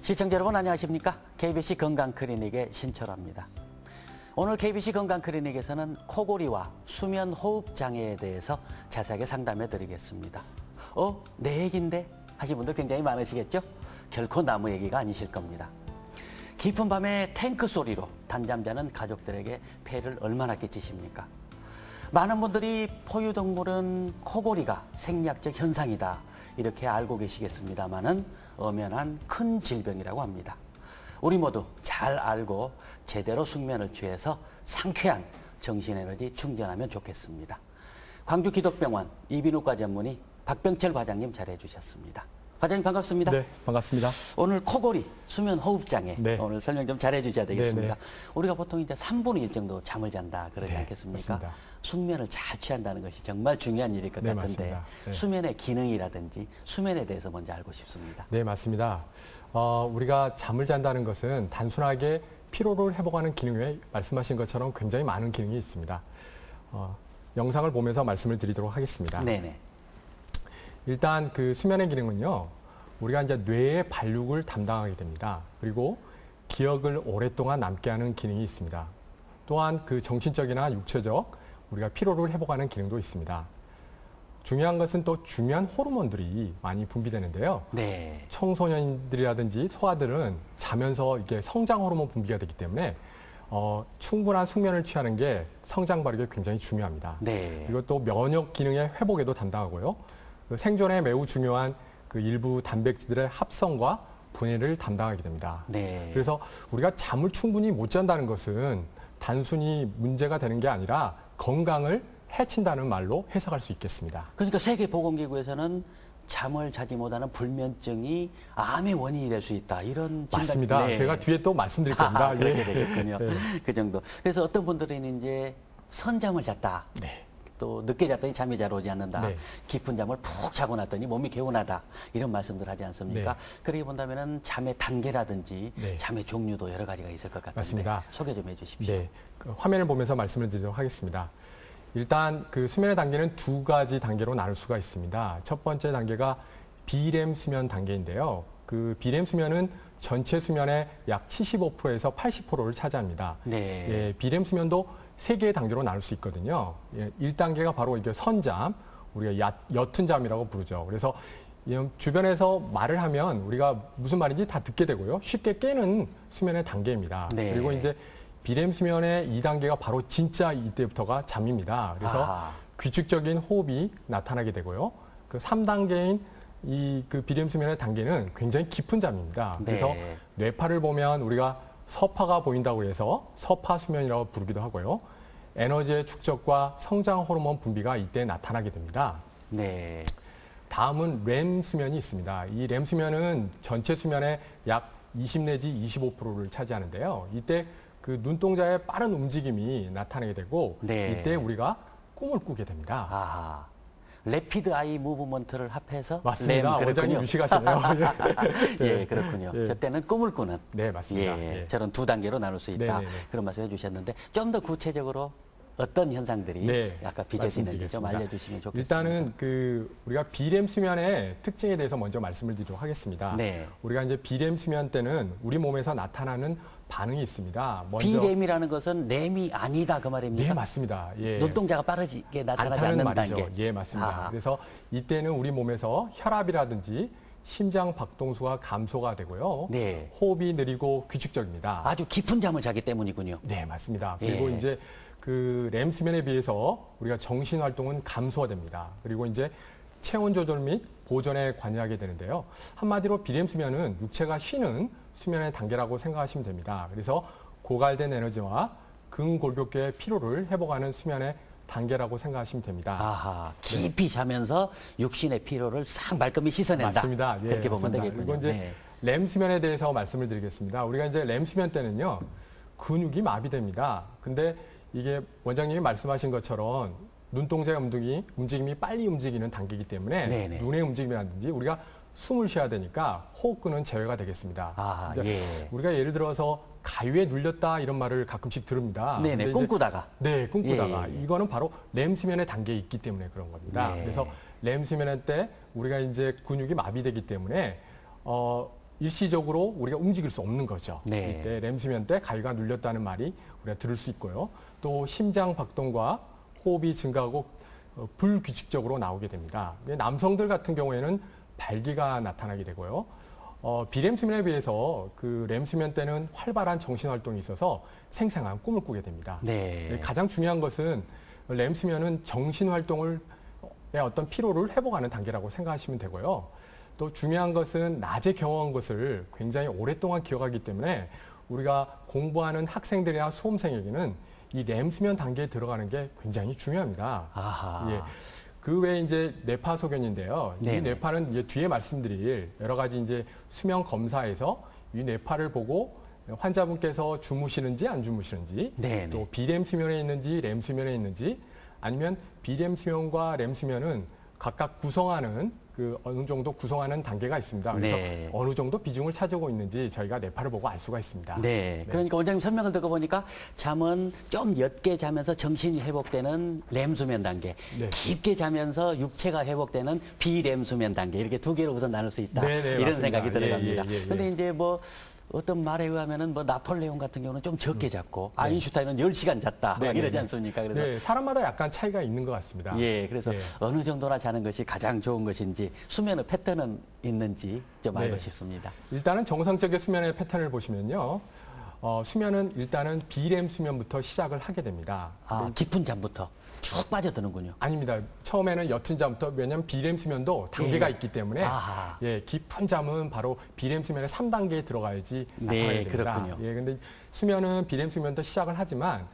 시청자 여러분 안녕하십니까? KBC 건강클리닉의 신철화입니다. 오늘 KBC 건강클리닉에서는 코골이와 수면호흡 장애에 대해서 자세하게 상담해 드리겠습니다. 내 얘기인데? 하신 분들 굉장히 많으시겠죠? 결코 남의 얘기가 아니실 겁니다. 깊은 밤에 탱크 소리로 단잠 자는 가족들에게 폐해를 얼마나 끼치십니까? 많은 분들이 포유동물은 코골이가 생리학적 현상이다 이렇게 알고 계시겠습니다마는 엄연한 큰 질병이라고 합니다. 우리 모두 잘 알고 제대로 숙면을 취해서 상쾌한 정신에너지 충전하면 좋겠습니다. 광주기독병원 이비인후과 전문의 박병철 과장님 자리해 주셨습니다. 과장님 반갑습니다. 네, 반갑습니다. 오늘 코골이, 수면호흡장애 네. 오늘 설명 좀 잘해 주셔야 되겠습니다. 네. 우리가 보통 이제 3분의 1 정도 잠을 잔다 그러지 네, 않겠습니까? 맞습니다. 숙면을 잘 취한다는 것이 정말 중요한 일일 것 네, 같은데 맞습니다. 네. 수면의 기능이라든지 수면에 대해서 먼저 알고 싶습니다. 네, 맞습니다. 우리가 잠을 잔다는 것은 단순하게 피로를 회복하는 기능 외에 말씀하신 것처럼 굉장히 많은 기능이 있습니다. 영상을 보면서 말씀을 드리도록 하겠습니다. 네네. 일단 그 수면의 기능은요, 우리가 이제 뇌의 발육을 담당하게 됩니다. 그리고 기억을 오랫동안 남게 하는 기능이 있습니다. 또한 그 정신적이나 육체적 우리가 피로를 회복하는 기능도 있습니다. 중요한 것은 또 중요한 호르몬들이 많이 분비되는데요. 네. 청소년들이라든지 소아들은 자면서 이게 성장 호르몬 분비가 되기 때문에 충분한 숙면을 취하는 게 성장 발육에 굉장히 중요합니다. 네. 그리고 또 면역 기능의 회복에도 담당하고요. 그 생존에 매우 중요한 그 일부 단백질의 합성과 분해를 담당하게 됩니다. 네. 그래서 우리가 잠을 충분히 못 잔다는 것은 단순히 문제가 되는 게 아니라 건강을 해친다는 말로 해석할 수 있겠습니다. 그러니까 세계보건기구에서는 잠을 자지 못하는 불면증이 암의 원인이 될 수 있다. 이런 맞습니다. 네. 제가 뒤에 또 말씀드릴 겁니다. 그렇게 되겠군요. 네. 그 정도. 그래서 어떤 분들은 이제 선잠을 잤다. 네. 또 늦게 잤더니 잠이 잘 오지 않는다. 네. 깊은 잠을 푹 자고 났더니 몸이 개운하다. 이런 말씀들 하지 않습니까? 네. 그러게 본다면은 잠의 단계라든지 네. 잠의 종류도 여러 가지가 있을 것 같은데 맞습니다. 소개 좀 해주십시오. 네. 그 화면을 보면서 말씀을 드리도록 하겠습니다. 일단 그 수면의 단계는 두 가지 단계로 나눌 수가 있습니다. 첫 번째 단계가 비렘 수면 단계인데요. 그 비렘 수면은 전체 수면의 약 75%에서 80%를 차지합니다. 네. 예, 비렘 수면도 세 개의 단계로 나눌 수 있거든요. 예, 1단계가 바로 이게 선잠, 우리가 옅은 잠이라고 부르죠. 그래서 주변에서 말을 하면 우리가 무슨 말인지 다 듣게 되고요. 쉽게 깨는 수면의 단계입니다. 네. 그리고 이제 비렘 수면의 2단계가 바로 진짜 이때부터가 잠입니다. 그래서 규칙적인 호흡이 나타나게 되고요. 그 3단계인 그 비렘 수면의 단계는 굉장히 깊은 잠입니다. 네. 그래서 뇌파를 보면 우리가 서파가 보인다고 해서 서파 수면이라고 부르기도 하고요. 에너지의 축적과 성장 호르몬 분비가 이때 나타나게 됩니다. 네. 다음은 렘 수면이 있습니다. 이 렘 수면은 전체 수면의 약 20 내지 25%를 차지하는데요. 이때 그 눈동자의 빠른 움직임이 나타나게 되고 네. 이때 우리가 꿈을 꾸게 됩니다. 아하. 레피드 아이 무브먼트를 합해서 맞습니다. 원장님 유식하시네요. 예, 그렇군요. 예. 저 때는 꿈을 꾸는. 네, 맞습니다. 예, 예. 저런 두 단계로 나눌 수 있다. 네네네. 그런 말씀 해주셨는데 좀 더 구체적으로 어떤 현상들이 네, 약간 빚어지는지 좀 말씀드리겠습니다. 알려주시면 좋겠습니다. 일단은 그 우리가 비렘 수면의 특징에 대해서 먼저 말씀을 드리도록 하겠습니다. 네. 우리가 이제 비렘 수면 때는 우리 몸에서 나타나는 반응이 있습니다. 먼저 비렘이라는 것은 렘이 아니다 그 말입니까? 네, 맞습니다. 예. 눈동자가 빠르게 나타나지 않다는 않는 말이죠. 단계. 예, 맞습니다. 아하. 그래서 이때는 우리 몸에서 혈압이라든지 심장 박동수가 감소가 되고요. 네. 호흡이 느리고 규칙적입니다. 아주 깊은 잠을 자기 때문이군요. 네, 맞습니다. 그리고 예. 이제 그 렘 수면에 비해서 우리가 정신 활동은 감소가 됩니다. 그리고 이제 체온 조절 및 보존에 관여하게 되는데요. 한마디로 비렘 수면은 육체가 쉬는 수면의 단계라고 생각하시면 됩니다. 그래서 고갈된 에너지와 근골격계의 피로를 회복하는 수면의 단계라고 생각하시면 됩니다. 아하, 깊이 자면서 육신의 피로를 싹 말끔히 씻어낸다. 맞습니다. 예, 그렇게 보면 맞습니다. 되겠군요. 그리고 이제 네. 렘 수면에 대해서 말씀을 드리겠습니다. 우리가 이제 렘 수면 때는요, 근육이 마비됩니다. 근데 이게 원장님이 말씀하신 것처럼 눈동자의 움직임이 빨리 움직이는 단계이기 때문에 네네. 눈의 움직임이라든지 우리가 숨을 쉬어야 되니까 호흡근은 제외가 되겠습니다. 아, 이제 예. 우리가 예를 들어서 가위에 눌렸다 이런 말을 가끔씩 들읍니다. 네네, 근데 이제 꿈꾸다가. 네, 꿈꾸다가. 예, 예, 예. 이거는 바로 렘 수면의 단계에 있기 때문에 그런 겁니다. 네. 그래서 렘 수면의 때 우리가 이제 근육이 마비되기 때문에 일시적으로 우리가 움직일 수 없는 거죠. 네. 이때 램수면 때 가위가 눌렸다는 말이 우리가 들을 수 있고요. 또 심장 박동과 호흡이 증가하고 불규칙적으로 나오게 됩니다. 남성들 같은 경우에는 발기가 나타나게 되고요. 비렘수면에 비해서 그 렘수면 때는 활발한 정신활동이 있어서 생생한 꿈을 꾸게 됩니다. 네. 가장 중요한 것은 렘수면은 정신활동의 어떤 피로를 회복하는 단계라고 생각하시면 되고요. 또 중요한 것은 낮에 경험한 것을 굉장히 오랫동안 기억하기 때문에 우리가 공부하는 학생들이나 수험생에게는 이 렘수면 단계에 들어가는 게 굉장히 중요합니다. 아하. 예. 그 외에 이제 뇌파 소견인데요. 네네. 이 뇌파는 이제 뒤에 말씀드릴 여러 가지 이제 수면 검사에서 이 뇌파를 보고 환자분께서 주무시는지 안 주무시는지, 네네. 또 비렘 수면에 있는지 렘 수면에 있는지, 아니면 비렘 수면과 렘 수면은 각각 구성하는 그 어느 정도 구성하는 단계가 있습니다. 그래서 네. 어느 정도 비중을 차지하고 있는지 저희가 뇌파를 보고 알 수가 있습니다. 네. 그러니까 원장님 설명을 듣고 보니까 잠은 좀 옅게 자면서 정신이 회복되는 렘수면 단계, 네. 깊게 자면서 육체가 회복되는 비렘수면 단계 이렇게 두 개로 우선 나눌 수 있다. 네네, 이런 맞습니다. 생각이 들어갑니다. 예. 근데 이제 뭐 어떤 말에 의하면은 뭐 나폴레옹 같은 경우는 좀 적게 잤고 아인슈타인은 10시간 잤다. 막 네네네. 이러지 않습니까? 그래서 네, 사람마다 약간 차이가 있는 것 같습니다. 예, 그래서 네. 어느 정도나 자는 것이 가장 좋은 것인지 수면의 패턴은 있는지 좀 알고 네. 싶습니다. 일단은 정상적인 수면의 패턴을 보시면요. 수면은 일단은 비렘 수면부터 시작을 하게 됩니다. 아, 깊은 잠부터 쭉 빠져드는군요. 아닙니다. 처음에는 옅은 잠부터, 왜냐하면 비렘 수면도 단계가 예. 있기 때문에 아하. 예, 깊은 잠은 바로 비렘 수면의 3단계에 들어가야지 네, 나타나게 됩니다. 그렇군요. 예, 근데 수면은 비렘 수면부터 시작을 하지만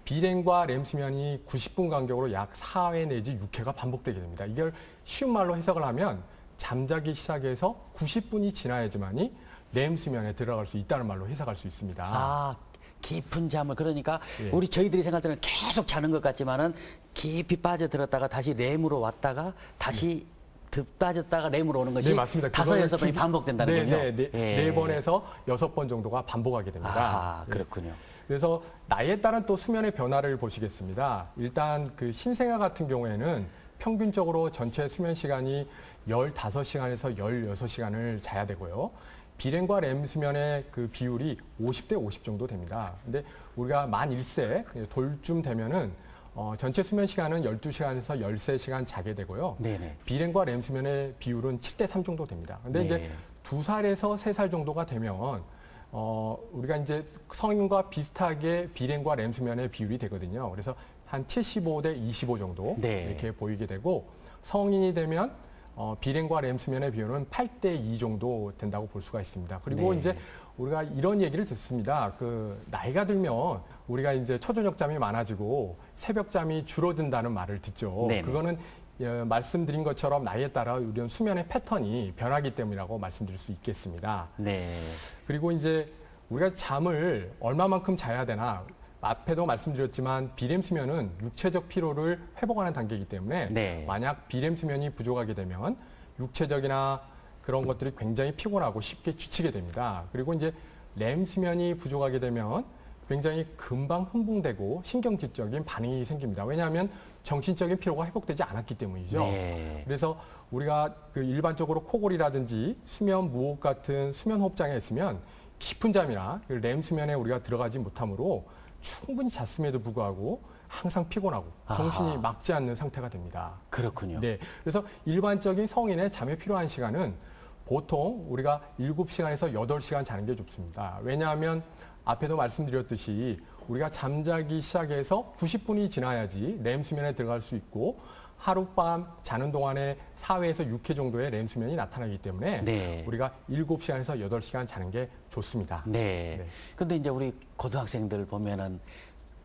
비렘과 렘 수면이 90분 간격으로 약 4회 내지 6회가 반복되게 됩니다. 이걸 쉬운 말로 해석을 하면 잠자기 시작해서 90분이 지나야지만이 렘 수면에 들어갈 수 있다는 말로 해석할 수 있습니다. 아, 깊은 잠을 그러니까 예. 저희들이 생각할 때는 계속 자는 것 같지만은 깊이 빠져들었다가 다시 렘으로 왔다가 다시 득 빠졌다가 렘으로 오는 것이 네, 맞습니다. 5, 그거는 6번이 반복된다는군요. 네 번에서 6번 정도가 반복하게 됩니다. 아, 그렇군요. 그래서 나이에 따른 또 수면의 변화를 보시겠습니다. 일단 그 신생아 같은 경우에는 평균적으로 전체 수면 시간이 15시간에서 16시간을 자야 되고요. 비렘과 렘 수면의 그 비율이 50대 50 정도 됩니다. 근데 우리가 만 1세 돌쯤 되면은 전체 수면 시간은 12시간에서 13시간 자게 되고요. 네네. 비렘과 렘 수면의 비율은 7대 3 정도 됩니다. 근데 네. 이제 2살에서 3살 정도가 되면 우리가 이제 성인과 비슷하게 비렘과 렘 수면의 비율이 되거든요. 그래서 한 75대 25 정도 네. 이렇게 보이게 되고 성인이 되면 비렘과 렘 수면의 비율은 8대 2 정도 된다고 볼 수가 있습니다. 그리고 네. 이제 우리가 이런 얘기를 듣습니다. 그 나이가 들면 우리가 이제 초저녁잠이 많아지고 새벽잠이 줄어든다는 말을 듣죠. 네네. 그거는 말씀드린 것처럼 나이에 따라 우리는 수면의 패턴이 변하기 때문이라고 말씀드릴 수 있겠습니다. 네. 그리고 이제 우리가 잠을 얼마만큼 자야 되나 앞에도 말씀드렸지만 비렘 수면은 육체적 피로를 회복하는 단계이기 때문에 네. 만약 비렘 수면이 부족하게 되면 육체적이나 그런 것들이 굉장히 피곤하고 쉽게 지치게 됩니다. 그리고 이제 렘 수면이 부족하게 되면 굉장히 금방 흥분되고 신경질적인 반응이 생깁니다. 왜냐하면 정신적인 피로가 회복되지 않았기 때문이죠. 네. 그래서 우리가 그 일반적으로 코골이라든지 수면 무호흡 같은 수면 호흡 장애가 있으면 깊은 잠이나 렘 수면에 우리가 들어가지 못하므로 충분히 잤음에도 불구하고 항상 피곤하고 정신이 아하. 막지 않는 상태가 됩니다. 그렇군요. 네, 그래서 일반적인 성인의 잠에 필요한 시간은 보통 우리가 7시간에서 8시간 자는 게 좋습니다. 왜냐하면 앞에도 말씀드렸듯이 우리가 잠자기 시작해서 90분이 지나야지 렘 수면에 들어갈 수 있고 하룻밤 자는 동안에 4회에서 6회 정도의 렘 수면이 나타나기 때문에 네. 우리가 7시간에서 8시간 자는 게 좋습니다. 네. 네. 근데 이제 우리 고등학생들 보면은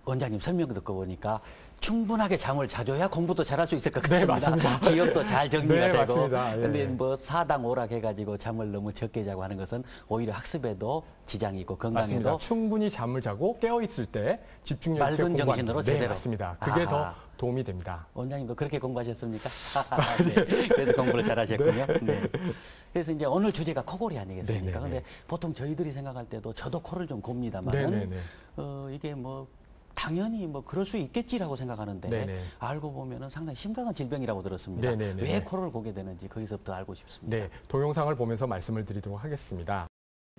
원장님 설명 듣고 보니까 충분하게 잠을 자줘야 공부도 잘할 수 있을 것 네, 같습니다. 맞습니다. 기억도 잘 정리가 네, 되고. 맞습니다. 예. 근데 뭐 사당 오락 해가지고 잠을 너무 적게 자고 하는 것은 오히려 학습에도 지장이 있고 건강에도 맞습니다. 충분히 잠을 자고 깨어 있을 때 집중력 있게 맑은 공부하는 정신으로 네, 제대로. 맞습니다. 그게 아하. 더 도움이 됩니다. 원장님도 그렇게 공부하셨습니까? 네. 그래서 공부를 잘하셨군요. 네. 그래서 이제 오늘 주제가 코골이 아니겠습니까? 네네네. 근데 보통 저희들이 생각할 때도 저도 코를 좀 곱니다만 네네네. 이게 뭐 당연히 뭐 그럴 수 있겠지라고 생각하는데 네네. 알고 보면은 상당히 심각한 질병이라고 들었습니다. 네네네. 왜 코를 고게 되는지 거기서부터 알고 싶습니다. 네, 동영상을 보면서 말씀을 드리도록 하겠습니다.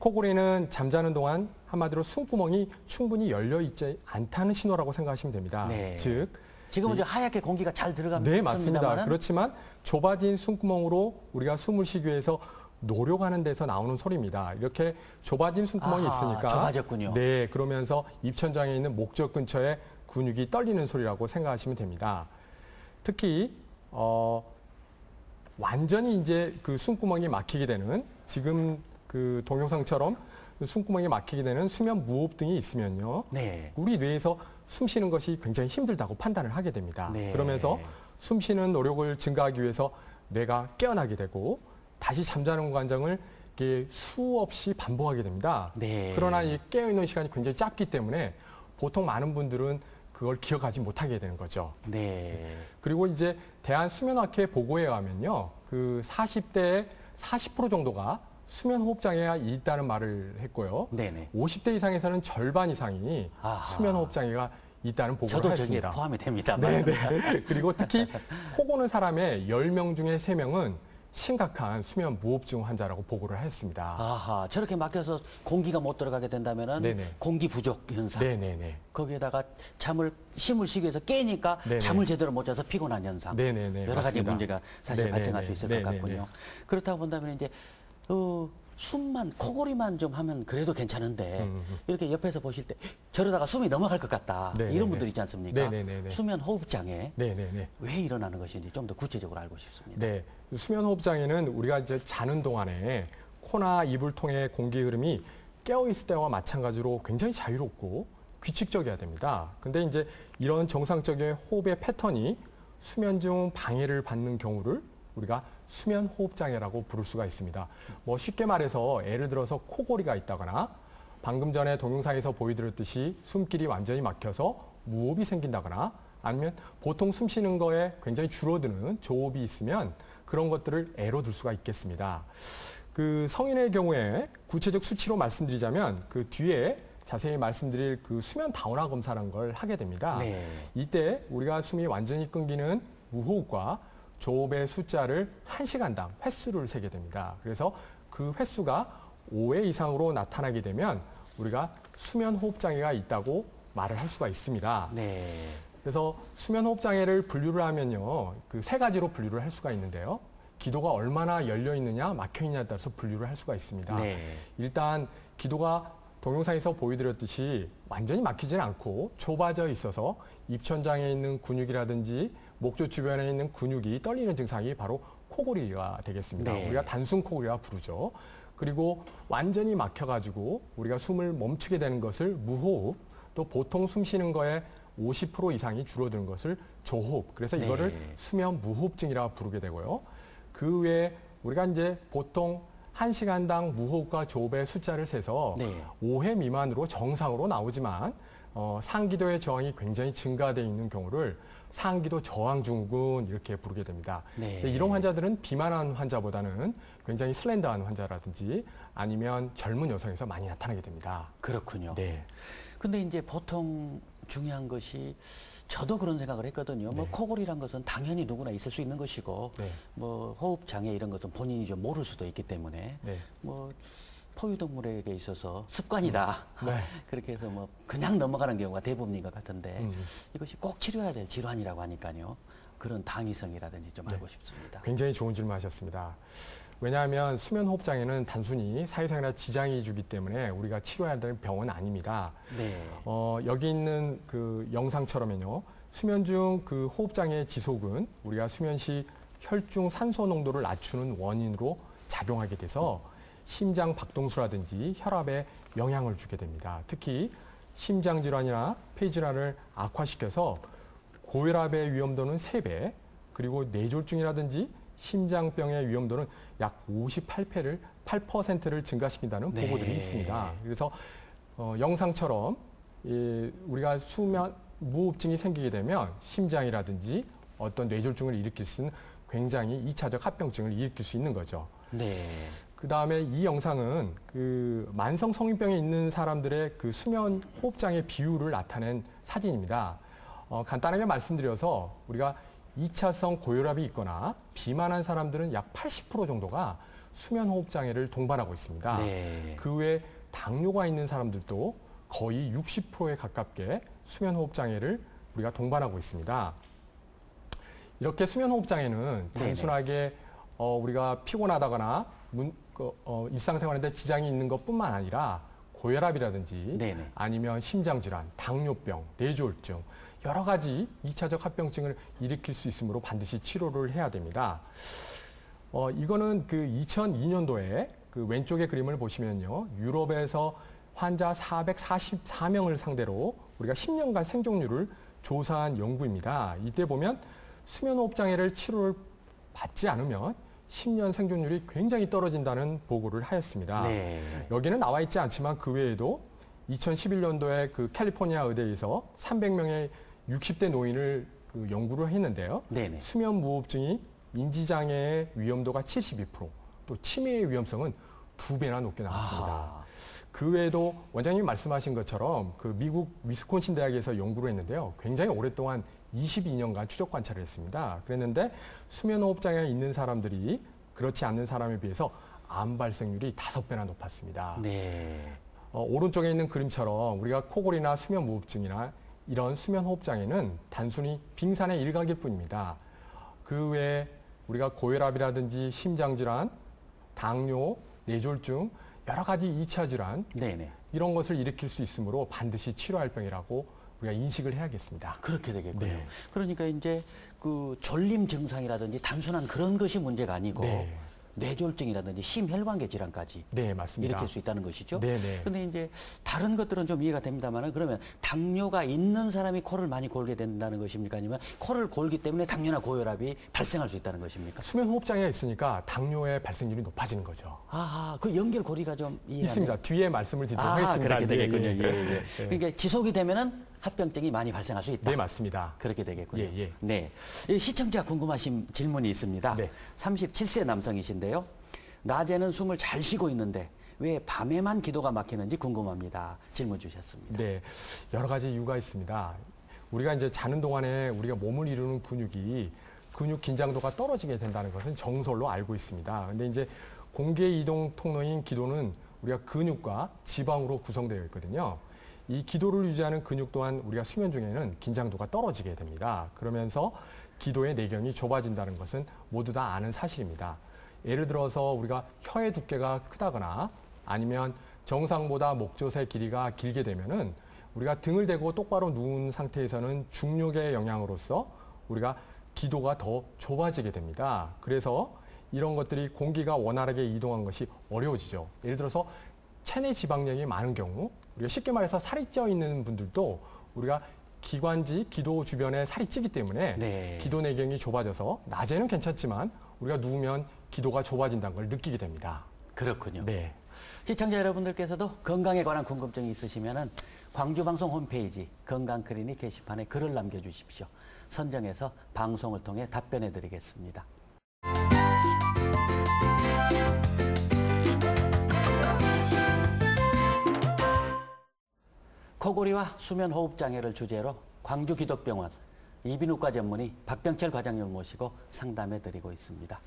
코골이는 잠자는 동안 한마디로 숨구멍이 충분히 열려 있지 않다는 신호라고 생각하시면 됩니다. 네. 즉, 지금은 이제 하얗게 공기가 잘 들어갑니다. 네, 맞습니다. 그렇지만 좁아진 숨구멍으로 우리가 숨을 쉬기 위해서 노력하는 데서 나오는 소리입니다. 이렇게 좁아진 숨구멍이 있으니까 좁아졌군요. 네, 그러면서 입천장에 있는 목젖 근처에 근육이 떨리는 소리라고 생각하시면 됩니다. 특히 완전히 이제 그 숨구멍이 막히게 되는 지금 그 동영상처럼 숨구멍이 막히게 되는 수면 무호흡 등이 있으면요. 네. 우리 뇌에서 숨 쉬는 것이 굉장히 힘들다고 판단을 하게 됩니다. 네. 그러면서 숨 쉬는 노력을 증가하기 위해서 뇌가 깨어나게 되고 다시 잠자는 과정을 이렇게 수없이 반복하게 됩니다. 네. 그러나 이 깨어있는 시간이 굉장히 짧기 때문에 보통 많은 분들은 그걸 기억하지 못하게 되는 거죠. 네. 그리고 이제 대한수면학회 보고에 의하면요. 그 40대의 40% 정도가 수면호흡장애가 있다는 말을 했고요. 네네. 50대 이상에서는 절반 이상이 아하. 수면호흡장애가 있다는 보고를 저도 했습니다. 저기에 포함이 됩니다. 네네. 그리고 특히 코 고는 사람의 10명 중에 3명은 심각한 수면 무호흡증 환자라고 보고를 했습니다. 아하, 저렇게 막혀서 공기가 못 들어가게 된다면은 네네. 공기 부족 현상. 네네네. 거기에다가 숨을 쉬기 위해서 깨니까 네네. 잠을 제대로 못 자서 피곤한 현상. 네네네. 여러 가지 맞습니다. 문제가 사실 네네네. 발생할 수 있을 것 네네네. 같군요. 그렇다 본다면 이제 숨만 코골이만 좀 하면 그래도 괜찮은데 이렇게 옆에서 보실 때 저러다가 숨이 넘어갈 것 같다. 네네네. 이런 분들 있지 않습니까? 네네네. 수면 호흡 장애. 네네네. 왜 일어나는 것인지 좀 더 구체적으로 알고 싶습니다. 네. 수면호흡장애는 우리가 이제 자는 동안에 코나 입을 통해 공기 흐름이 깨어있을 때와 마찬가지로 굉장히 자유롭고 규칙적이어야 됩니다. 근데 이제 이런 정상적인 호흡의 패턴이 수면 중 방해를 받는 경우를 우리가 수면 호흡 장애라고 부를 수가 있습니다. 뭐 쉽게 말해서 예를 들어서 코골이가 있다거나 방금 전에 동영상에서 보여드렸듯이 숨길이 완전히 막혀서 무호흡이 생긴다거나 아니면 보통 숨 쉬는 거에 굉장히 줄어드는 조호흡이 있으면 그런 것들을 예로 들 수가 있겠습니다. 그 성인의 경우에 구체적 수치로 말씀드리자면 그 뒤에 자세히 말씀드릴 그 수면 다운화 검사라는 걸 하게 됩니다. 네. 이때 우리가 숨이 완전히 끊기는 무호흡과 조호흡의 숫자를 1시간당 횟수를 세게 됩니다. 그래서 그 횟수가 5회 이상으로 나타나게 되면 우리가 수면 호흡 장애가 있다고 말을 할 수가 있습니다. 네. 그래서 수면 호흡 장애를 분류를 하면요. 그 3가지로 분류를 할 수가 있는데요. 기도가 얼마나 열려 있느냐, 막혀 있느냐에 따라서 분류를 할 수가 있습니다. 네. 일단 기도가 동영상에서 보여드렸듯이 완전히 막히지는 않고 좁아져 있어서 입천장에 있는 근육이라든지 목젖 주변에 있는 근육이 떨리는 증상이 바로 코골이가 되겠습니다. 네. 우리가 단순 코골이라 부르죠. 그리고 완전히 막혀가지고 우리가 숨을 멈추게 되는 것을 무호흡, 또 보통 숨 쉬는 거에 50% 이상이 줄어드는 것을 조호흡. 그래서 이거를 수면 무호흡증이라고 부르게 되고요. 그 외에 우리가 이제 보통 1시간당 무호흡과 조호흡의 숫자를 세서 5회 미만으로 정상으로 나오지만 상기도의 저항이 굉장히 증가되어 있는 경우를 상기도 저항 증후군 이렇게 부르게 됩니다. 네. 이런 환자들은 비만한 환자보다는 굉장히 슬렌더한 환자라든지 아니면 젊은 여성에서 많이 나타나게 됩니다. 그렇군요. 네. 근데 이제 보통 중요한 것이 저도 그런 생각을 했거든요. 뭐 코골이란 것은 당연히 누구나 있을 수 있는 것이고 뭐 호흡 장애 이런 것은 본인이 좀 모를 수도 있기 때문에 뭐 포유동물에게 있어서 습관이다. 그렇게 해서 뭐 그냥 넘어가는 경우가 대부분인 것 같은데 이것이 꼭 치료해야 될 질환이라고 하니까요. 그런 당위성이라든지 좀 알고 싶습니다. 굉장히 좋은 질문하셨습니다. 왜냐하면 수면호흡 장애는 단순히 사회생활에 지장이 주기 때문에 우리가 치료해야 될 병은 아닙니다. 여기 있는 그 영상처럼요. 수면 중 그 호흡 장애의 지속은 우리가 수면 시 혈중 산소 농도를 낮추는 원인으로 작용하게 돼서 심장 박동수라든지 혈압에 영향을 주게 됩니다. 특히 심장 질환이나 폐 질환을 악화시켜서 고혈압의 위험도는 3배, 그리고 뇌졸중이라든지 심장병의 위험도는 약 8%를 증가시킨다는 보고들이 있습니다. 그래서 영상처럼 우리가 수면 무호흡증이 생기게 되면 심장이라든지 어떤 뇌졸중을 일으킬 수 있는 굉장히 2차적 합병증을 일으킬 수 있는 거죠. 그다음에 이 영상은 그 만성 성인병에 있는 사람들의 그 수면 호흡장애 비율을 나타낸 사진입니다. 간단하게 말씀드려서 우리가 2차성 고혈압이 있거나 비만한 사람들은 약 80% 정도가 수면 호흡장애를 동반하고 있습니다. 네. 그 외에 당뇨가 있는 사람들도 거의 60%에 가깝게 수면 호흡장애를 우리가 동반하고 있습니다. 이렇게 수면 호흡장애는 단순하게 우리가 피곤하다거나 일상생활인데 지장이 있는 것뿐만 아니라 고혈압이라든지 네네. 아니면 심장질환, 당뇨병, 뇌졸중 여러 가지 2차적 합병증을 일으킬 수 있으므로 반드시 치료를 해야 됩니다. 이거는 그 2002년도에 그 왼쪽의 그림을 보시면요. 유럽에서 환자 444명을 상대로 우리가 10년간 생존율을 조사한 연구입니다. 이때 보면 수면호흡장애를 치료를 받지 않으면 10년 생존율이 굉장히 떨어진다는 보고를 하였습니다. 네. 여기는 나와 있지 않지만 그 외에도 2011년도에 그 캘리포니아 의대에서 300명의 60대 노인을 그 연구를 했는데요. 네네. 수면 무호흡증이 인지장애의 위험도가 72%, 또 치매의 위험성은 2배나 높게 나왔습니다. 아. 그 외에도 원장님이 말씀하신 것처럼 그 미국 위스콘신 대학에서 연구를 했는데요. 굉장히 오랫동안 22년간 추적 관찰을 했습니다. 그랬는데 수면호흡장애가 있는 사람들이 그렇지 않는 사람에 비해서 암 발생률이 5배나 높았습니다. 네. 오른쪽에 있는 그림처럼 우리가 코골이나 수면무호흡증이나 이런 수면호흡장애는 단순히 빙산의 일각일 뿐입니다. 그 외에 우리가 고혈압이라든지 심장질환, 당뇨, 뇌졸중, 여러 가지 2차 질환 네네. 이런 것을 일으킬 수 있으므로 반드시 치료할 병이라고 우리가 인식을 해야겠습니다. 그렇게 되겠군요. 네. 그러니까 이제 그 졸림 증상이라든지 단순한 그런 것이 문제가 아니고 네. 뇌졸중이라든지 심혈관계 질환까지 네, 맞습니다. 일으킬 수 있다는 것이죠. 네네. 그런데 이제 다른 것들은 좀 이해가 됩니다만 그러면 당뇨가 있는 사람이 코를 많이 골게 된다는 것입니까? 아니면 코를 골기 때문에 당뇨나 고혈압이 발생할 수 있다는 것입니까? 수면호흡장애가 있으니까 당뇨의 발생률이 높아지는 거죠. 아하, 그 연결고리가 좀 이해가 있습니다. 뒤에 말씀을 드리도록 하겠습니다. 그렇게 되겠군요. 예, 예. 예. 그러니까 지속이 되면은 합병증이 많이 발생할 수 있다. 네, 맞습니다. 그렇게 되겠군요. 예, 예. 네. 이 시청자 궁금하신 질문이 있습니다. 네. 37세 남성이신데요. 낮에는 숨을 잘 쉬고 있는데 왜 밤에만 기도가 막히는지 궁금합니다. 질문 주셨습니다. 네, 여러 가지 이유가 있습니다. 우리가 이제 자는 동안에 우리가 몸을 이루는 근육 긴장도가 떨어지게 된다는 것은 정설로 알고 있습니다. 근데 이제 공기의 이동 통로인 기도는 우리가 근육과 지방으로 구성되어 있거든요. 이 기도를 유지하는 근육 또한 우리가 수면 중에는 긴장도가 떨어지게 됩니다. 그러면서 기도의 내경이 좁아진다는 것은 모두 다 아는 사실입니다. 예를 들어서 우리가 혀의 두께가 크다거나 아니면 정상보다 목젖의 길이가 길게 되면은 우리가 등을 대고 똑바로 누운 상태에서는 중력의 영향으로서 우리가 기도가 더 좁아지게 됩니다. 그래서 이런 것들이 공기가 원활하게 이동한 것이 어려워지죠. 예를 들어서 체내 지방량이 많은 경우 우리가 쉽게 말해서 살이 쪄 있는 분들도 우리가 기관지, 기도 주변에 살이 찌기 때문에 네. 기도 내경이 좁아져서 낮에는 괜찮지만 우리가 누우면 기도가 좁아진다는 걸 느끼게 됩니다. 그렇군요. 네. 시청자 여러분들께서도 건강에 관한 궁금증이 있으시면은 광주방송 홈페이지 건강클리닉 게시판에 글을 남겨주십시오. 선정해서 방송을 통해 답변해 드리겠습니다. 코골이와 수면호흡장애를 주제로 광주기독병원 이비인후과 전문의 박병철 과장님을 모시고 상담해 드리고 있습니다.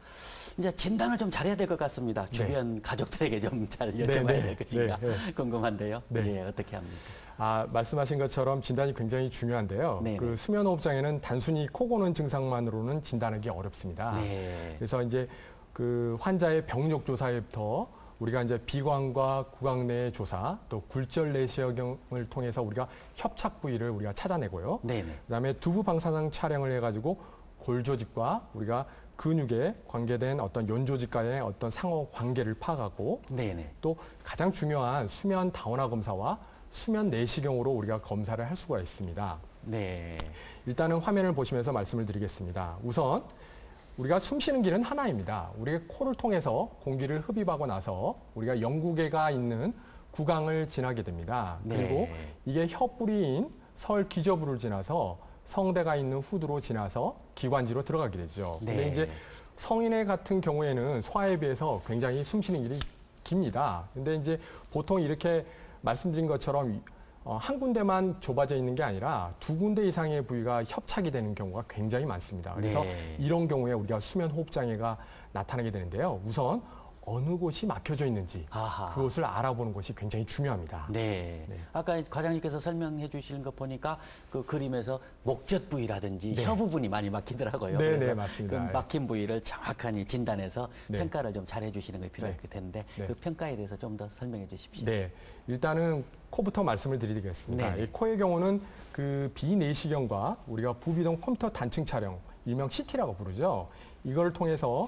이제 진단을 좀 잘해야 될 것 같습니다. 주변 가족들에게 좀 잘 여쭤봐야 될 것인가 궁금한데요. 네. 예, 어떻게 합니까? 말씀하신 것처럼 진단이 굉장히 중요한데요. 네네. 그 수면호흡장애는 단순히 코 고는 증상만으로는 진단하기 어렵습니다. 네. 그래서 이제 그 환자의 병력 조사에부터 우리가 이제 비광과 구강 내 조사, 또 굴절 내시경을 통해서 우리가 협착 부위를 우리가 찾아내고요. 네네. 그다음에 두부 방사능 촬영을 해가지고 골 조직과 우리가 근육에 관계된 어떤 연 조직과의 어떤 상호 관계를 파악하고, 네네. 또 가장 중요한 수면 다원화 검사와 수면 내시경으로 우리가 검사를 할 수가 있습니다. 네. 일단은 화면을 보시면서 말씀을 드리겠습니다. 우선 우리가 숨 쉬는 길은 하나입니다. 우리가 코를 통해서 공기를 흡입하고 나서 우리가 영구개가 있는 구강을 지나게 됩니다. 그리고 네. 이게 혀뿌리인 설기저부를 지나서 성대가 있는 후두로 지나서 기관지로 들어가게 되죠. 근데 네. 이제 성인의 같은 경우에는 소아에 비해서 굉장히 숨 쉬는 길이 깁니다. 근데 이제 보통 이렇게 말씀드린 것처럼 한 군데만 좁아져 있는 게 아니라 두 군데 이상의 부위가 협착이 되는 경우가 굉장히 많습니다. 그래서 네. 이런 경우에 우리가 수면 호흡 장애가 나타나게 되는데요. 우선 어느 곳이 막혀져 있는지 아하. 그것을 알아보는 것이 굉장히 중요합니다. 네. 네. 아까 과장님께서 설명해 주시는 거 보니까 그 그림에서 목젖 부위라든지 네. 혀 부분이 많이 막히더라고요. 네, 그래서 네, 맞습니다. 그 막힌 부위를 정확하게 진단해서 네. 평가를 좀 잘해 주시는 게 필요할 네. 텐데 네. 그 평가에 대해서 좀 더 설명해 주십시오. 네, 일단은 코부터 말씀을 드리겠습니다. 네. 이 코의 경우는 그 비내시경과 우리가 부비동 컴퓨터 단층 촬영, 일명 CT라고 부르죠. 이걸 통해서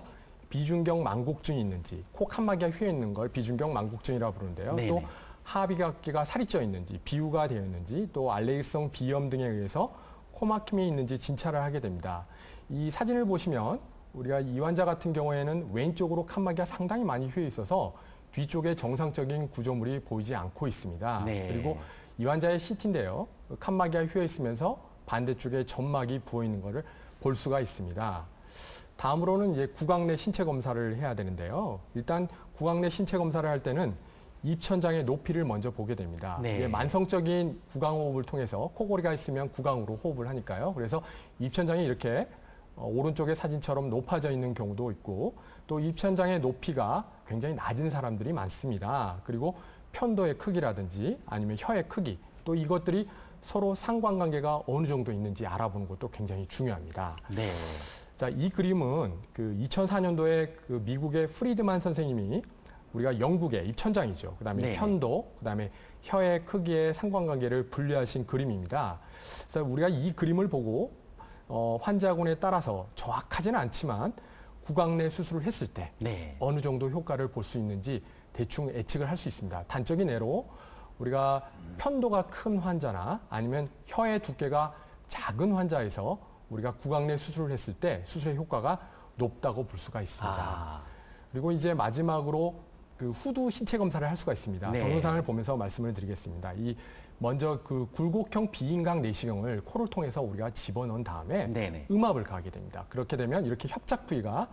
비중경 망곡증이 있는지, 코 칸막이가 휘어 있는 걸 비중경 망곡증이라고 부르는데요. 네네. 또 하비각기가 살이 쪄 있는지, 비우가 되어 있는지, 또 알레르기성 비염 등에 의해서 코막힘이 있는지 진찰을 하게 됩니다. 이 사진을 보시면 우리가 이 환자 같은 경우에는 왼쪽으로 칸막이가 상당히 많이 휘어 있어서 뒤쪽에 정상적인 구조물이 보이지 않고 있습니다. 네. 그리고 이 환자의 CT인데요. 칸막이가 휘어 있으면서 반대쪽에 점막이 부어 있는 것을 볼 수가 있습니다. 다음으로는 이제 구강 내 신체 검사를 해야 되는데요. 일단 구강 내 신체 검사를 할 때는 입천장의 높이를 먼저 보게 됩니다. 네. 이게 만성적인 구강호흡을 통해서 코골이가 있으면 구강으로 호흡을 하니까요. 그래서 입천장이 이렇게 오른쪽의 사진처럼 높아져 있는 경우도 있고 또 입천장의 높이가 굉장히 낮은 사람들이 많습니다. 그리고 편도의 크기라든지 아니면 혀의 크기 또 이것들이 서로 상관관계가 어느 정도 있는지 알아보는 것도 굉장히 중요합니다. 네. 자, 이 그림은 그 2004년도에 그 미국의 프리드만 선생님이 우리가 영국의 입천장이죠. 그다음에 네. 편도, 그다음에 혀의 크기의 상관관계를 분류하신 그림입니다. 그래서 우리가 이 그림을 보고 환자군에 따라서 정확하지는 않지만 구강 내 수술을 했을 때 네. 어느 정도 효과를 볼 수 있는지 대충 예측을 할 수 있습니다. 단적인 예로 우리가 편도가 큰 환자나 아니면 혀의 두께가 작은 환자에서 우리가 구강 내 수술을 했을 때 수술의 효과가 높다고 볼 수가 있습니다. 아. 그리고 이제 마지막으로 그 후두 신체 검사를 할 수가 있습니다. 네. 동영상을 보면서 말씀을 드리겠습니다. 이 먼저 그 굴곡형 비인강 내시경을 코를 통해서 우리가 집어넣은 다음에 네네. 음압을 가하게 됩니다. 그렇게 되면 이렇게 협착 부위가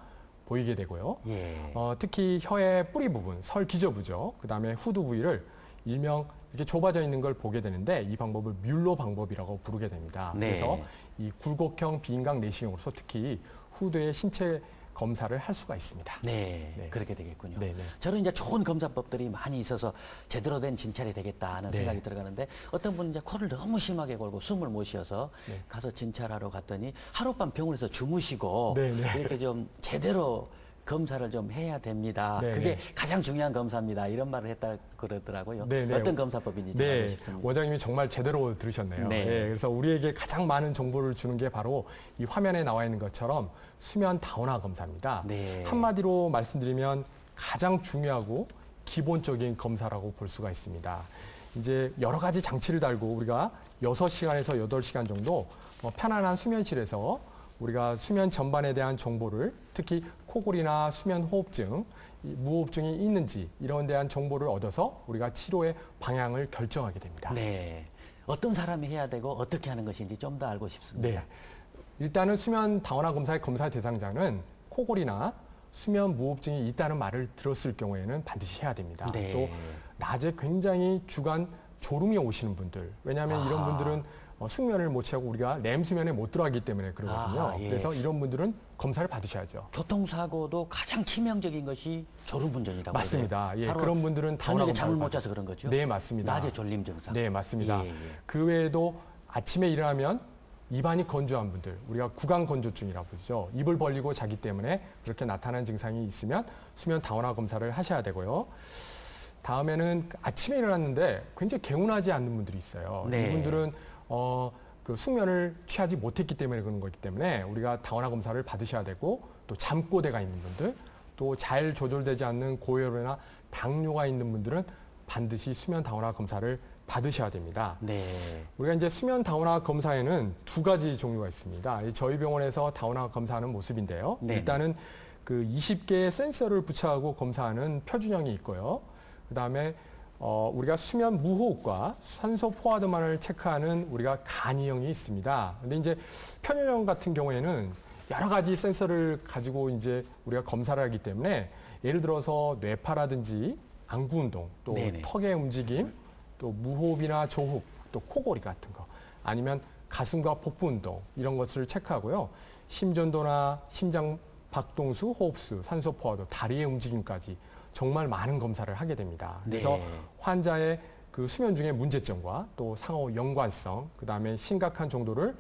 보이게 되고요. 예. 특히 혀의 뿌리 부분, 설기저부죠. 그다음에 후두 부위를 일명 이렇게 좁아져 있는 걸 보게 되는데 이 방법을 뮬러 방법이라고 부르게 됩니다. 네. 그래서 이 굴곡형 비인강 내시경으로서 특히 후두의 신체 검사를 할 수가 있습니다. 네, 네. 그렇게 되겠군요. 네, 네. 저는 이제 좋은 검사법들이 많이 있어서 제대로 된 진찰이 되겠다 하는 네. 생각이 들어가는데 어떤 분은 이제 코를 너무 심하게 골고 숨을 못 쉬어서 네. 가서 진찰하러 갔더니 하룻밤 병원에서 주무시고 네, 네. 이렇게 좀 제대로 검사를 좀 해야 됩니다. 네, 그게 네. 가장 중요한 검사입니다. 이런 말을 했다 그러더라고요. 네, 네. 어떤 검사법인지 좀 알고 싶습니다. 원장님이 정말 제대로 들으셨네요. 네. 그래서 우리에게 가장 많은 정보를 주는 게 바로 이 화면에 나와 있는 것처럼 수면 다운화 검사입니다. 네. 한마디로 말씀드리면 가장 중요하고 기본적인 검사라고 볼 수가 있습니다. 이제 여러 가지 장치를 달고 우리가 6시간에서 8시간 정도 편안한 수면실에서 우리가 수면 전반에 대한 정보를 특히 코골이나 수면 호흡증, 무호흡증이 있는지 이런 데한 정보를 얻어서 우리가 치료의 방향을 결정하게 됩니다. 네. 어떤 사람이 해야 되고 어떻게 하는 것인지 좀 더 알고 싶습니다. 네. 일단은 수면 다운화 검사의 검사 대상자는 코골이나 수면 무호흡증이 있다는 말을 들었을 경우에는 반드시 해야 됩니다. 네. 또 낮에 굉장히 주간 졸음이 오시는 분들, 왜냐하면 이런 분들은 숙면을 못 취하고 우리가 렘 수면에 못 들어가기 때문에 그러거든요. 예. 그래서 이런 분들은 검사를 받으셔야죠. 교통사고도 가장 치명적인 것이 졸음운전이라고 맞습니다. 예, 하루 그런 분들은 다운화 저녁에 잠을 검사를 못 자서 그런 거죠? 네, 맞습니다. 낮에 졸림 증상. 네, 맞습니다. 예, 예. 그 외에도 아침에 일어나면 입안이 건조한 분들, 우리가 구강 건조증이라고 부르죠. 입을 벌리고 자기 때문에 그렇게 나타나는 증상이 있으면 수면 다운화 검사를 하셔야 되고요. 다음에는 아침에 일어났는데 굉장히 개운하지 않는 분들이 있어요. 네. 이분들은 그 숙면을 취하지 못했기 때문에 그런 거기 때문에 우리가 다운화 검사를 받으셔야 되고 또 잠꼬대가 있는 분들, 또 잘 조절되지 않는 고혈압이나 당뇨가 있는 분들은 반드시 수면 다운화 검사를 받으셔야 됩니다. 네. 우리가 이제 수면 다운화 검사에는 두 가지 종류가 있습니다. 저희 병원에서 다운화 검사하는 모습인데요. 네. 일단은 그 20개의 센서를 부착하고 검사하는 표준형이 있고요. 그다음에 우리가 수면 무호흡과 산소 포화도만을 체크하는 우리가 간이형이 있습니다. 근데 이제 표준형 같은 경우에는 여러 가지 센서를 가지고 이제 우리가 검사를 하기 때문에 예를 들어서 뇌파라든지 안구 운동, 또 네네. 턱의 움직임, 또 무호흡이나 조흡, 또 코골이 같은 거, 아니면 가슴과 복부 운동 이런 것을 체크하고요. 심전도나 심장 박동수, 호흡수, 산소 포화도, 다리의 움직임까지 정말 많은 검사를 하게 됩니다. 그래서 네. 환자의 그 수면 중의 문제점과 또 상호 연관성, 그다음에 심각한 정보를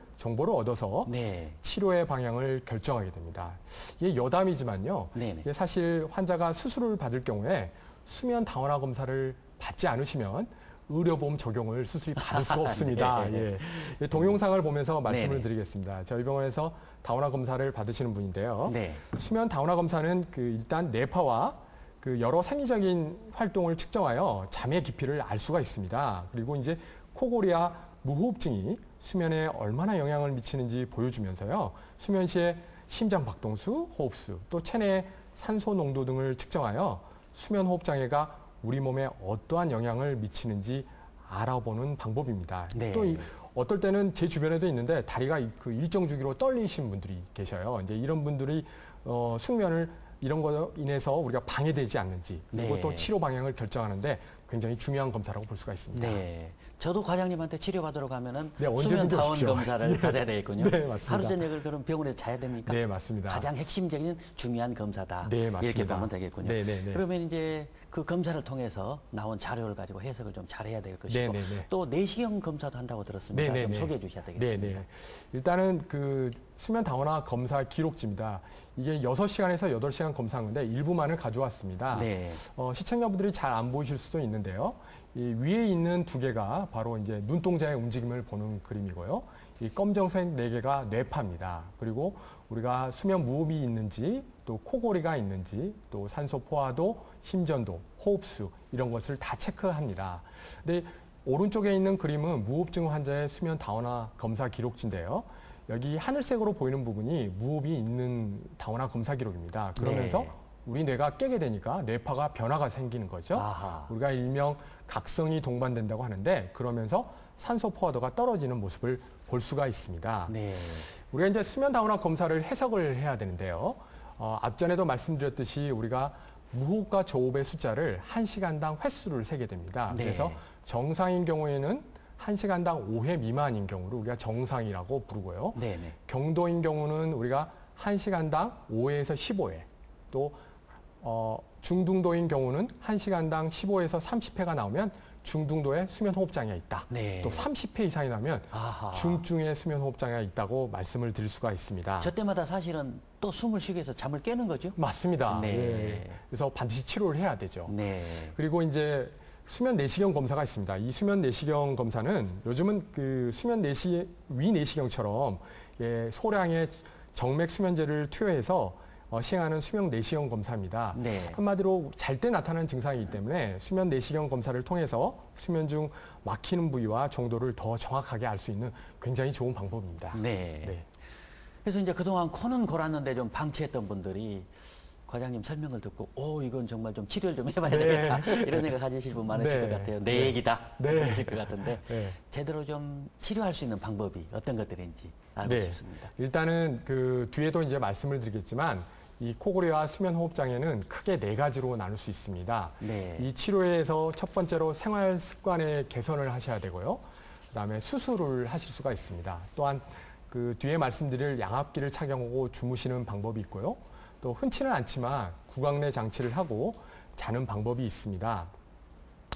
얻어서 네. 치료의 방향을 결정하게 됩니다. 이게 여담이지만요. 네네. 이게 사실 환자가 수술을 받을 경우에 수면 다원화 검사를 받지 않으시면 의료보험 적용을 수술이 받을 수가 없습니다. 네. 예. 동영상을 보면서 말씀을 네네. 드리겠습니다. 저희 병원에서 다원화 검사를 받으시는 분인데요. 네. 수면 다원화 검사는 그 일단 뇌파와 그 여러 생리적인 활동을 측정하여 잠의 깊이를 알 수가 있습니다. 그리고 이제 코골이와 무호흡증이 수면에 얼마나 영향을 미치는지 보여주면서요. 수면 시에 심장 박동수, 호흡수, 또 체내 산소 농도 등을 측정하여 수면 호흡 장애가 우리 몸에 어떠한 영향을 미치는지 알아보는 방법입니다. 네. 또 어떨 때는 제 주변에도 있는데 다리가 그 일정 주기로 떨리신 분들이 계셔요. 이제 이런 분들이 숙면을 이런 거로 인해서 우리가 방해되지 않는지, 그리고 네. 또 치료 방향을 결정하는데 굉장히 중요한 검사라고 볼 수가 있습니다. 네. 저도 과장님한테 치료받으러 가면은 네, 수면 언제든지 다원 오십시오. 검사를 받아야 되겠군요. 네, 맞습니다. 하루 저녁을 그럼 병원에서 자야 됩니까? 네, 맞습니다. 가장 핵심적인 중요한 검사다. 네, 맞습니다. 이렇게 보면 되겠군요. 네, 네, 네. 그러면 이제 그 검사를 통해서 나온 자료를 가지고 해석을 좀 잘해야 될 것이고, 네, 네, 네. 또 내시경 검사도 한다고 들었습니다. 네, 좀 네, 네. 소개해 주셔야 되겠습니다. 네, 네. 일단은 그 수면 다원화 검사 기록지입니다. 이게 6시간에서 8시간 검사하는데 일부만을 가져왔습니다. 네. 시청자분들이 잘 안 보이실 수도 있는데요. 이 위에 있는 2개가 바로 이제 눈동자의 움직임을 보는 그림이고요. 이 검정색 4개가 뇌파입니다. 그리고 우리가 수면 무호흡이 있는지, 또 코골이가 있는지, 또 산소 포화도, 심전도, 호흡수 이런 것을 다 체크합니다. 근데 오른쪽에 있는 그림은 무호흡증 환자의 수면 다원화 검사 기록지인데요. 여기 하늘색으로 보이는 부분이 무호흡이 있는 다원화 검사 기록입니다. 그러면서 네. 우리 뇌가 깨게 되니까 뇌파가 변화가 생기는 거죠. 아하. 우리가 일명 각성이 동반된다고 하는데, 그러면서 산소 포화도가 떨어지는 모습을 볼 수가 있습니다. 네. 우리가 이제 수면 다원화 검사를 해석을 해야 되는데요. 앞전에도 말씀드렸듯이 우리가 무호흡과 저호흡의 숫자를 1시간당 횟수를 세게 됩니다. 네. 그래서 정상인 경우에는 1시간당 5회 미만인 경우를 우리가 정상이라고 부르고요. 네네. 경도인 경우는 우리가 1시간당 5회에서 15회, 또 중등도인 경우는 1시간당 15에서 30회가 나오면 중등도의 수면 호흡 장애가 있다. 네. 또 30회 이상이 나면 아하. 중증의 수면 호흡 장애가 있다고 말씀을 드릴 수가 있습니다. 저 때마다 사실은 또 숨을 쉬기 위해서 잠을 깨는 거죠? 맞습니다. 네. 예. 그래서 반드시 치료를 해야 되죠. 네. 그리고 이제 수면 내시경 검사가 있습니다. 이 수면 내시경 검사는 요즘은 그 수면 위 내시경처럼 소량의 정맥 수면제를 투여해서 시행하는 수면 내시경 검사입니다. 네. 한마디로 잘 때 나타나는 증상이기 때문에 수면 내시경 검사를 통해서 수면 중 막히는 부위와 정도를 더 정확하게 알 수 있는 굉장히 좋은 방법입니다. 네. 네. 그래서 이제 그동안 코는 골았는데 좀 방치했던 분들이 과장님 설명을 듣고, 이건 정말 좀 치료를 좀 해봐야 네. 되겠다. 이런 생각 가지실 분 많으실 네. 것 같아요. 내 네. 얘기다. 네. 그러실 것 같은데, 네. 제대로 좀 치료할 수 있는 방법이 어떤 것들인지 알고 싶습니다. 일단은 그 뒤에도 이제 말씀을 드리겠지만, 이 코골이와 수면 호흡 장애는 크게 4가지로 나눌 수 있습니다. 네. 이 치료에서 첫 번째로 생활 습관의 개선을 하셔야 되고요. 그다음에 수술을 하실 수가 있습니다. 또한 그 뒤에 말씀드릴 양압기를 착용하고 주무시는 방법이 있고요. 또 흔치는 않지만 구강내 장치를 하고 자는 방법이 있습니다.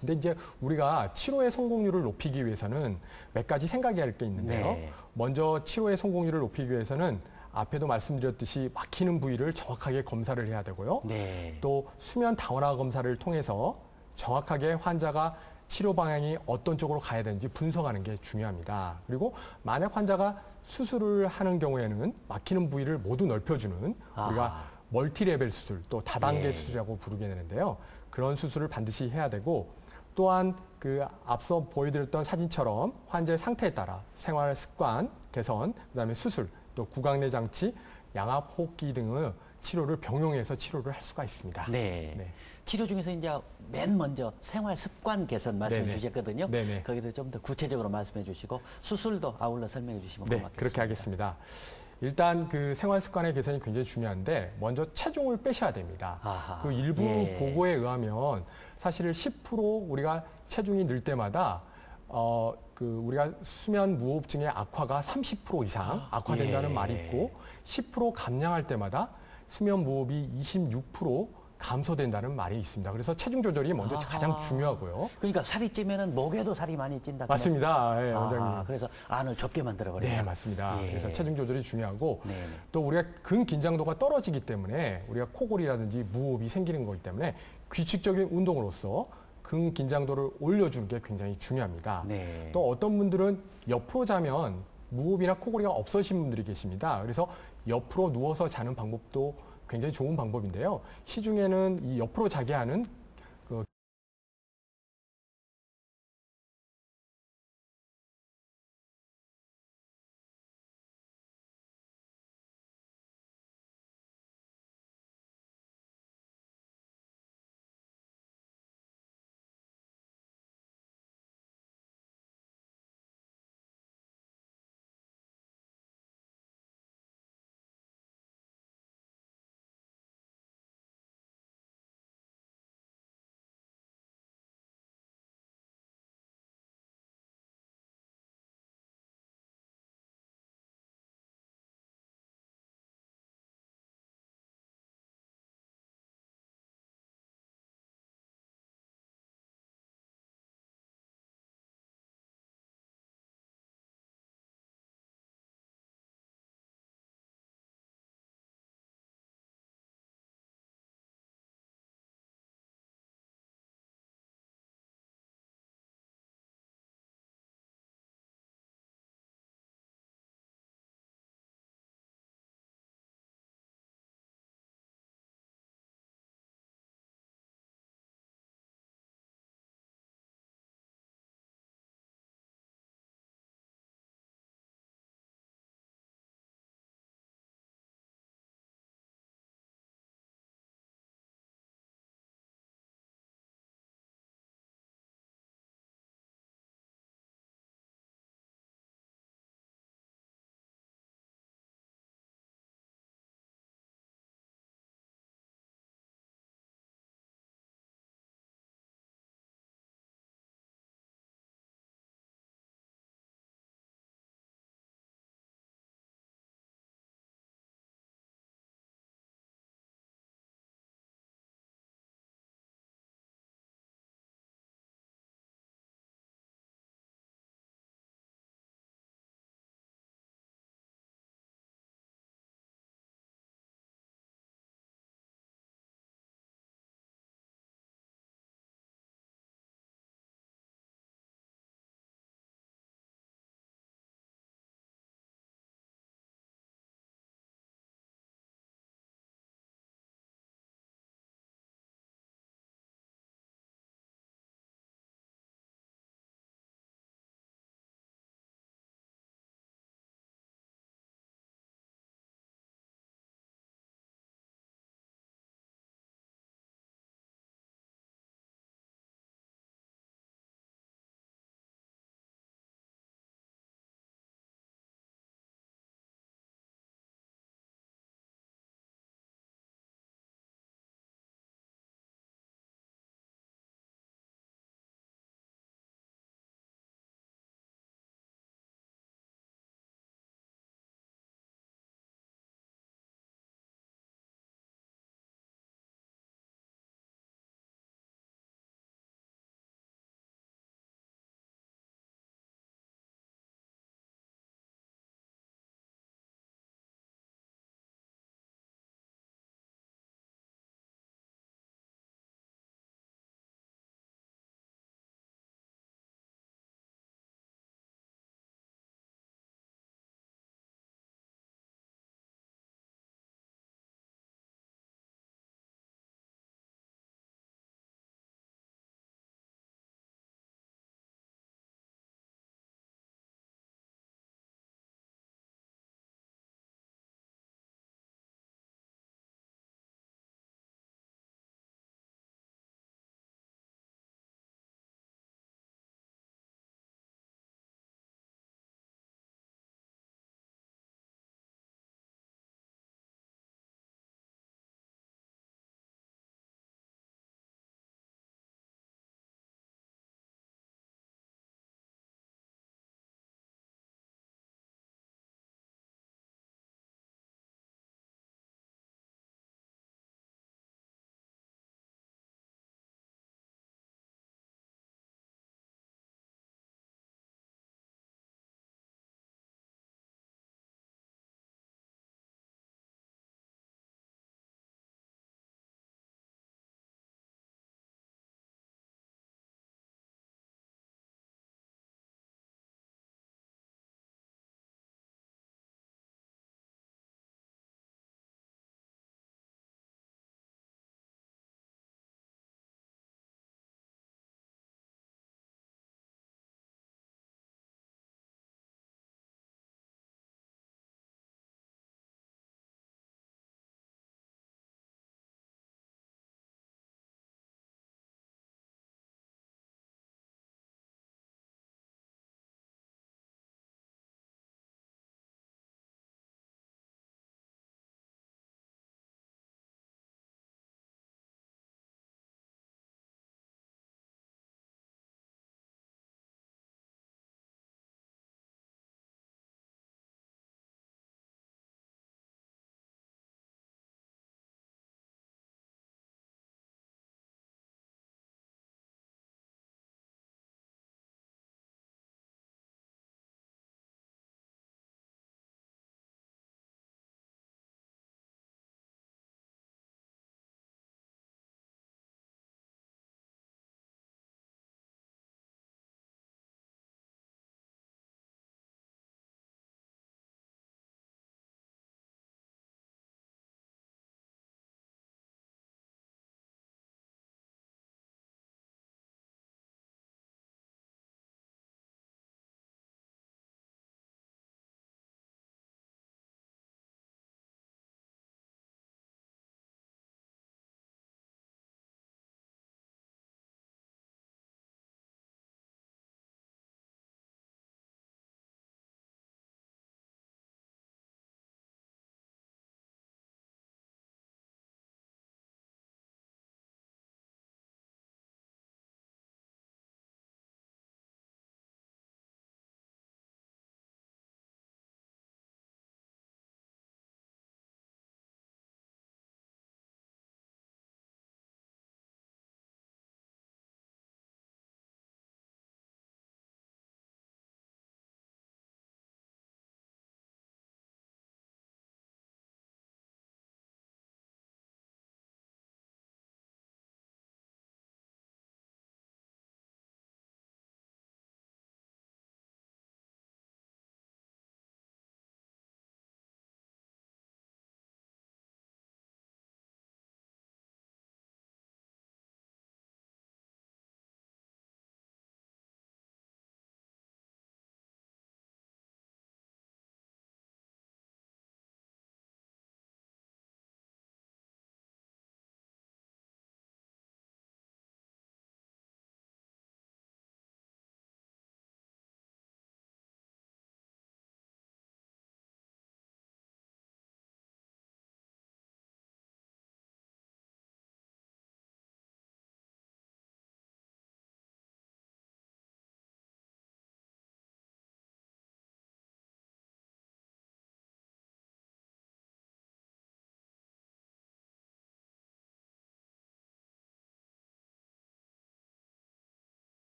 근데 이제 우리가 치료의 성공률을 높이기 위해서는 몇 가지 생각해야 할 게 있는데요. 네. 먼저 치료의 성공률을 높이기 위해서는 앞에도 말씀드렸듯이 막히는 부위를 정확하게 검사를 해야 되고요. 네. 또 수면 다원화 검사를 통해서 정확하게 환자가 치료 방향이 어떤 쪽으로 가야 되는지 분석하는 게 중요합니다. 그리고 만약 환자가 수술을 하는 경우에는 막히는 부위를 모두 넓혀주는 우리가 아하. 멀티레벨 수술, 또 다단계 네. 수술이라고 부르게 되는데요. 그런 수술을 반드시 해야 되고, 또한 그 앞서 보여드렸던 사진처럼 환자의 상태에 따라 생활 습관 개선, 그다음에 수술, 또 구강내 장치, 양압 호흡기 등의 치료를 병용해서 치료를 할 수가 있습니다. 네. 네. 치료 중에서 이제 맨 먼저 생활 습관 개선 말씀해 네네. 주셨거든요. 네네. 거기도 좀 더 구체적으로 말씀해 주시고 수술도 아울러 설명해 주시면 네, 고맙겠습니다. 그렇게 하겠습니다. 일단 그 생활 습관의 개선이 굉장히 중요한데 먼저 체중을 빼셔야 됩니다. 아하. 그 일부 예. 보고에 의하면 사실 10% 우리가 체중이 늘 때마다 그 우리가 수면 무호흡증의 악화가 30% 이상 악화된다는 예. 말이 있고 10% 감량할 때마다 수면 무호흡이 26% 감소된다는 말이 있습니다. 그래서 체중 조절이 먼저 아하. 가장 중요하고요. 그러니까 살이 찌면은 목에도 살이 많이 찐다. 맞습니다. 예, 원장님. 그래서 안을 좁게 만들어 버려요. 네, 맞습니다. 예. 그래서 체중 조절이 중요하고 네네. 또 우리가 근긴장도가 떨어지기 때문에 우리가 코골이라든지 무호흡이 생기는 거기 때문에 규칙적인 운동으로서 근긴장도를 올려주는 게 굉장히 중요합니다. 네. 또 어떤 분들은 옆으로 자면 무호흡이나 코골이가 없어진 분들이 계십니다. 그래서 옆으로 누워서 자는 방법도 굉장히 좋은 방법인데요. 시중에는 이 옆으로 자게 하는